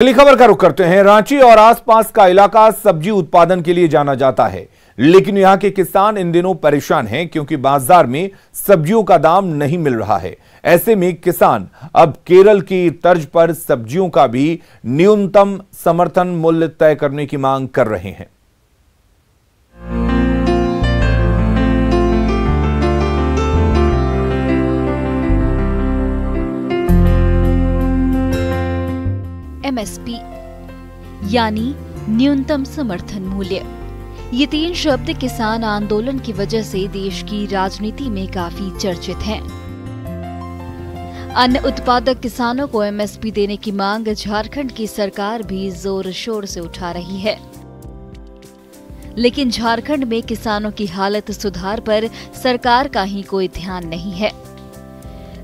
अगली खबर का रुख करते हैं। रांची और आसपास का इलाका सब्जी उत्पादन के लिए जाना जाता है, लेकिन यहां के किसान इन दिनों परेशान हैं क्योंकि बाजार में सब्जियों का दाम नहीं मिल रहा है। ऐसे में किसान अब केरल की तर्ज पर सब्जियों का भी न्यूनतम समर्थन मूल्य तय करने की मांग कर रहे हैं। MSP यानी न्यूनतम समर्थन मूल्य। ये तीन शब्द किसान आंदोलन की वजह से देश की राजनीति में काफी चर्चित हैं। अन्न उत्पादक किसानों को MSP देने की मांग झारखंड की सरकार भी जोर शोर से उठा रही है, लेकिन झारखंड में किसानों की हालत सुधार पर सरकार का ही कोई ध्यान नहीं है।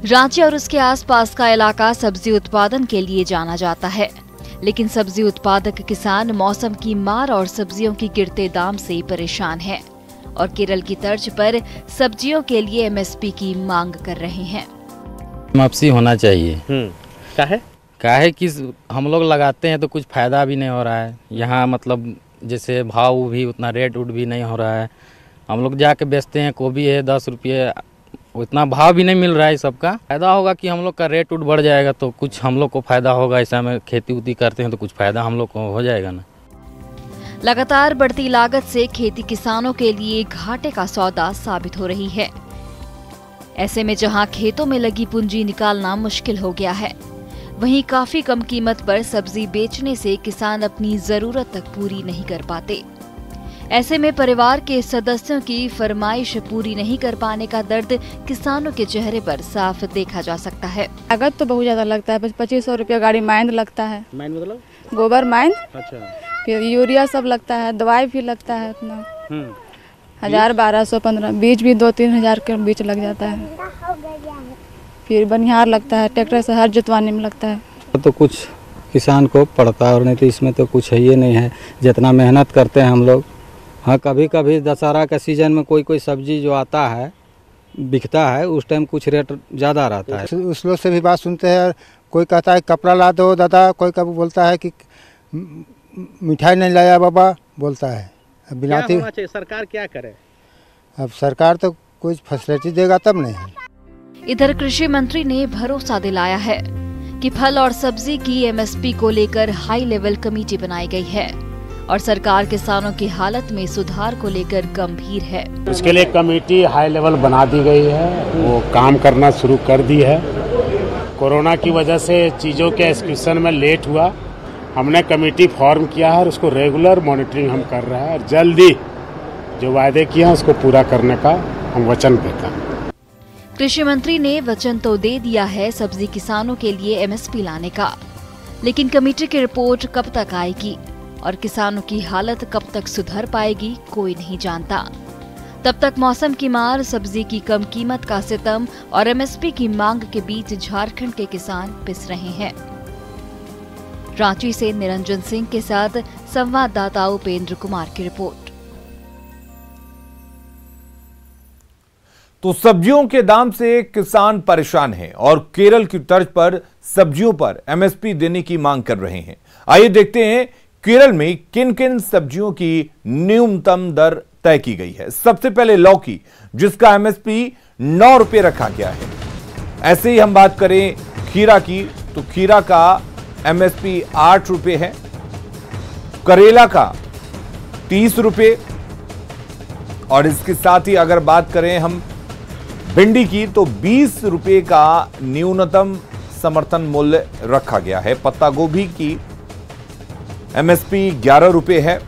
रांची और उसके आसपास का इलाका सब्जी उत्पादन के लिए जाना जाता है, लेकिन सब्जी उत्पादक किसान मौसम की मार और सब्जियों की गिरते दाम से परेशान हैं और केरल की तर्ज पर सब्जियों के लिए MSP की मांग कर रहे हैं। MSP होना चाहिए। काहे कि हम लोग लगाते हैं तो कुछ फायदा भी नहीं हो रहा है। यहाँ मतलब जैसे भाव भी उतना रेट उठ भी नहीं हो रहा है। हम लोग जाके बेचते हैं, गोभी है 10 रुपये, उतना भाव भी नहीं मिल रहा है। सबका फायदा होगा कि हम लोग का रेट उठ बढ़ जाएगा तो कुछ हम लोग को फायदा होगा। ऐसा में खेती उती करते हैं तो कुछ फायदा हम लोग को हो जाएगा ना। लगातार बढ़ती लागत से खेती किसानों के लिए घाटे का सौदा साबित हो रही है। ऐसे में जहां खेतों में लगी पूंजी निकालना मुश्किल हो गया है, वहीं काफी कम कीमत पर सब्जी बेचने से किसान अपनी जरूरत तक पूरी नहीं कर पाते। ऐसे में परिवार के सदस्यों की फरमाइश पूरी नहीं कर पाने का दर्द किसानों के चेहरे पर साफ देखा जा सकता है। लागत तो बहुत ज्यादा लगता है, 2500 रुपया गाड़ी माइंड लगता है। माइंड मतलब गोबर माइंड, अच्छा, फिर यूरिया सब लगता है, दवाई भी लगता है उतना 1000, 1200, 15, बीज भी 2-3 हजार के बीच लग जाता है। फिर बनिहार लगता है, ट्रैक्टर से हर जुतवाने में लगता है। तो कुछ किसान को पड़ता है और नहीं तो इसमें तो कुछ है ही नहीं है। जितना मेहनत करते हैं हम लोग, हाँ कभी कभी दशहरा का सीजन में कोई सब्जी जो आता है बिकता है, उस टाइम कुछ रेट ज़्यादा रहता है। उस लोग से भी बात सुनते हैं, कोई कहता है कपड़ा ला दो दादा, कोई कभी बोलता है कि मिठाई नहीं लाया बाबा, बोलता है। अब बिनाती सरकार क्या करे? अब सरकार तो कुछ फैसिलिटी देगा तब नहीं है। इधर कृषि मंत्री ने भरोसा दिलाया है कि फल और सब्जी की MSP को लेकर हाई लेवल कमेटी बनाई गई है और सरकार किसानों की हालत में सुधार को लेकर गंभीर है। उसके लिए कमेटी हाई लेवल बना दी गई है, वो काम करना शुरू कर दी है। कोरोना की वजह से चीज़ों के एग्जीक्यूशन में लेट हुआ, हमने कमेटी फॉर्म किया है और उसको रेगुलर मॉनिटरिंग हम कर रहे हैं और जल्दी जो वायदे किए हैं उसको पूरा करने का हम वचन देते हैं। कृषि मंत्री ने वचन तो दे दिया है सब्जी किसानों के लिए MSP लाने का, लेकिन कमेटी की रिपोर्ट कब तक आएगी और किसानों की हालत कब तक सुधर पाएगी कोई नहीं जानता। तब तक मौसम की मार, सब्जी की कम कीमत का सितम और MSP की मांग के बीच झारखंड के किसान पिस रहे हैं। रांची से निरंजन सिंह के साथ संवाददाता उपेंद्र कुमार की रिपोर्ट। तो सब्जियों के दाम से किसान परेशान हैं और केरल की तर्ज पर सब्जियों पर MSP देने की मांग कर रहे हैं। आइए देखते हैं केरल में किन किन सब्जियों की न्यूनतम दर तय की गई है। सबसे पहले लौकी, जिसका MSP 9 रुपये रखा गया है। ऐसे ही हम बात करें खीरा की, तो खीरा का MSP 8 रुपये है। करेला का 30 रुपये, और इसके साथ ही अगर बात करें हम भिंडी की, तो 20 रुपये का न्यूनतम समर्थन मूल्य रखा गया है। पत्ता गोभी की MSP 11 रुपये है।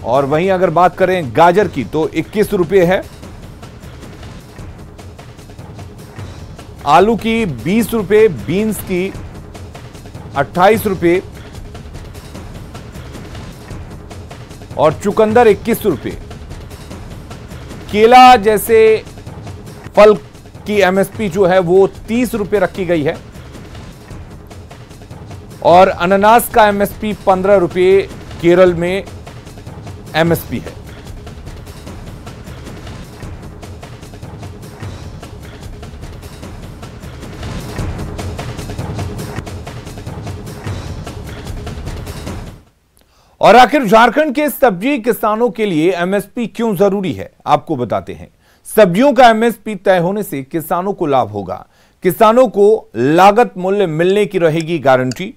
और वहीं अगर बात करें गाजर की, तो 21 रुपये है। आलू की 20 रुपये, बीन्स की 28 रुपये और चुकंदर 21 रुपये। केला जैसे फल की MSP जो है वो 30 रुपये रखी गई है और अनानास का MSP 15 रुपये केरल में एमएसपी है। और आखिर झारखंड के सब्जी किसानों के लिए एमएसपी क्यों जरूरी है, आपको बताते हैं। सब्जियों का एमएसपी तय होने से किसानों को लाभ होगा। किसानों को लागत मूल्य मिलने की रहेगी गारंटी।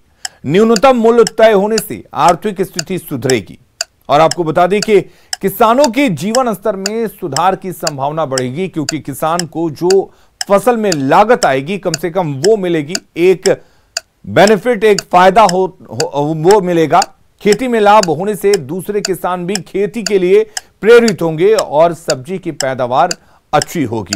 न्यूनतम मूल्य तय होने से आर्थिक स्थिति सुधरेगी। और आपको बता दें कि किसानों के जीवन स्तर में सुधार की संभावना बढ़ेगी, क्योंकि किसान को जो फसल में लागत आएगी कम से कम वो मिलेगी। एक बेनिफिट, एक फायदा वो मिलेगा। खेती में लाभ होने से दूसरे किसान भी खेती के लिए प्रेरित होंगे और सब्जी की पैदावार अच्छी होगी।